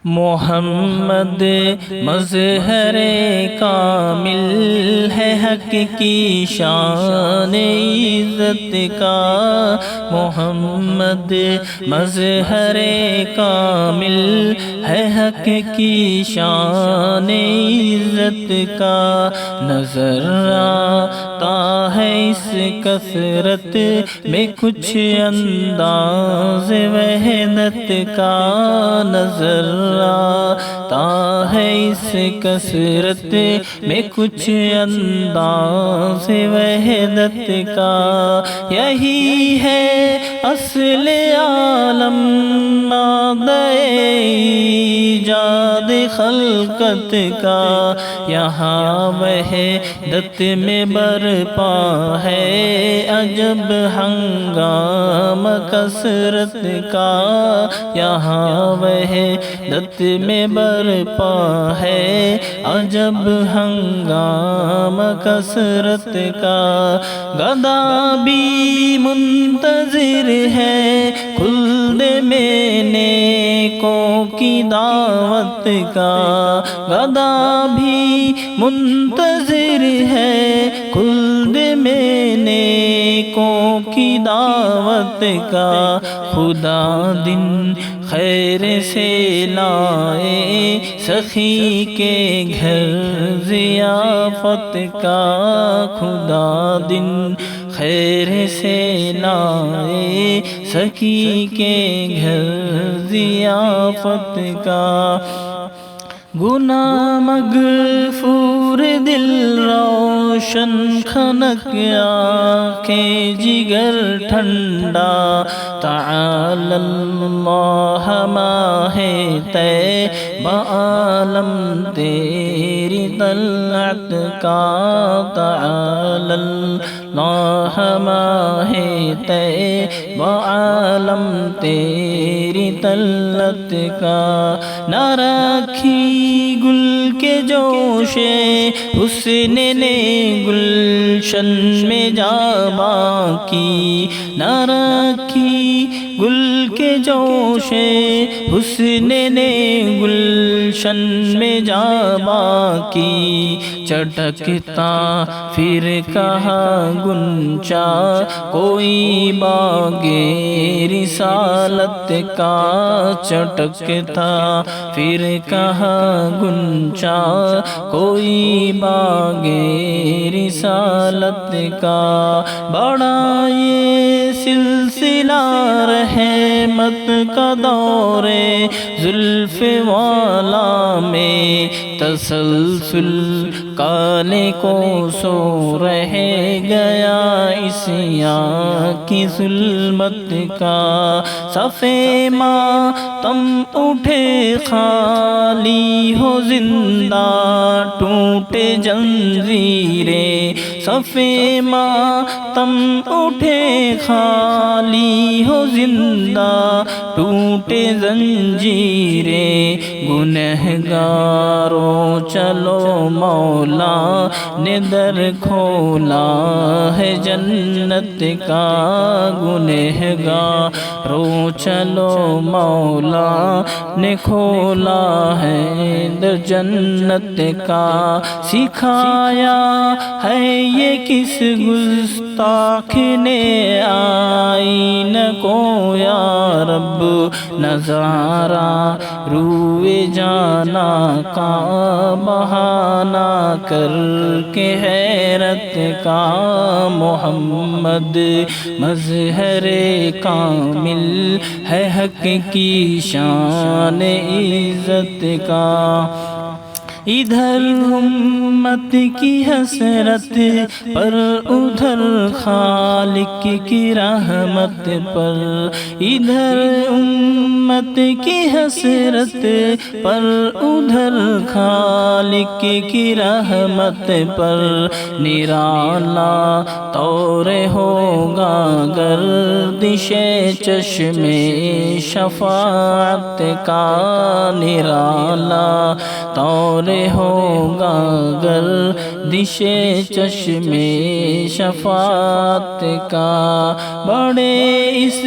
محمد مظہر کامل ہے حق کی شان عزت کا، محمد مظہر کامل ہے حق کی شان عزت کا، نظر آتا ہے اس کثرت میں کچھ انداز وحدت کا، نظر آتا ہے اس کثرت میں کچھ انداز وحدت کا، یہی ہے اصل عالم مادہ ایجاد خلقت کا، یہاں وحدت میں برپا ہے عجب ہنگام کثرت کا، یہاں وحدت میں برپا ہے عجب ہنگام کثرت کا، گدا بھی منتظر ہے خلد میں نیکوں کی دعوت کا، گدا بھی منتظر ہے خلد میں نیکوں کی دعوت کا، خدا دن خیر سے لائے سخی کے گھر ضیافت کا، خدا دن خیر سے لائے سخی کے گھر ضیافت کا، گناہ مغفور دل روشن کھنک آنکھیں جگر ٹھنڈا، تعالی اللہ ماہ طیبہ عالم تیری طلعت کا، تعالی اللہ ماہ طیبہ عالم تیری طلعت کا، نہ رکھی گل کے جوش حسن نے گلشن میں جا باقی، نہ رکھی گل کے جوش حسن نے گلشن میں جا باقی، چٹکتا پھر کہاں گنچا کوئی باغ رسالت کا، چٹکتا پھر کہاں گنچا کوئی باغ رسالت کا، بڑا یہ سلسلہ رحمت کا دور زلف والا میں تسلسل کالے کو سو رہ گیا عصیاں کی ظلمت کا، صفے ماتم اٹھے خالی ہو زندہ ٹوٹے جنزیریں، صفے ماتم اٹھے خالی ہو زندہ ٹوٹے زنجیریں، گنہگاروں چلو مولا نے در کھولا ہے جنت کا، گنہگاروں چلو مولا نے کھولا ہے در جنت کا، سکھایا ہے یہ کس گستاخ نے آئین کو یا رب، نظارہ روئے جانا کا بہانہ کر کے حیرت کا، محمد مظہر کامل ہے حق کی شان عزت کا، ادھر امت کی حسرت پر ادھر خالق کی رحمت پر، ادھر امت کی حسرت پر ادھر خالق کی رحمت پر، نرالا طور ہوگا گردش چشم شفاعت کا، نرالا طور ہوگا گر دش چشم شفاعت کا، بڑے اس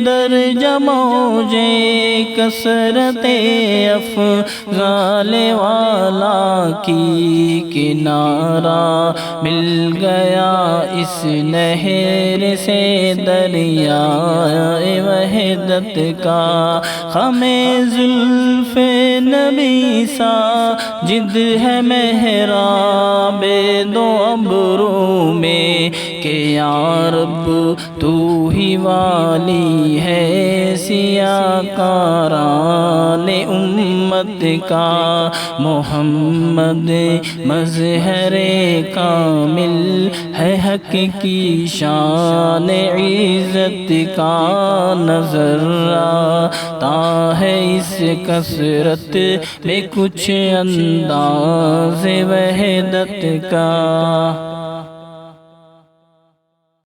درجہ موجے کثرت افضال والا کی، کنارہ مل گیا اس نہر سے دریائے وحدت کا، ہمیں زلف نبی سا جد ہے محراب دو ابرو میں، کہ یا رب تو ہی والی ہے سیاہ کاران امت کا، محمد مظہر کامل ہے حق کی شان عزت کا، نظر آتا ہے اس کثرت میں کچھ انداز وحدت کا۔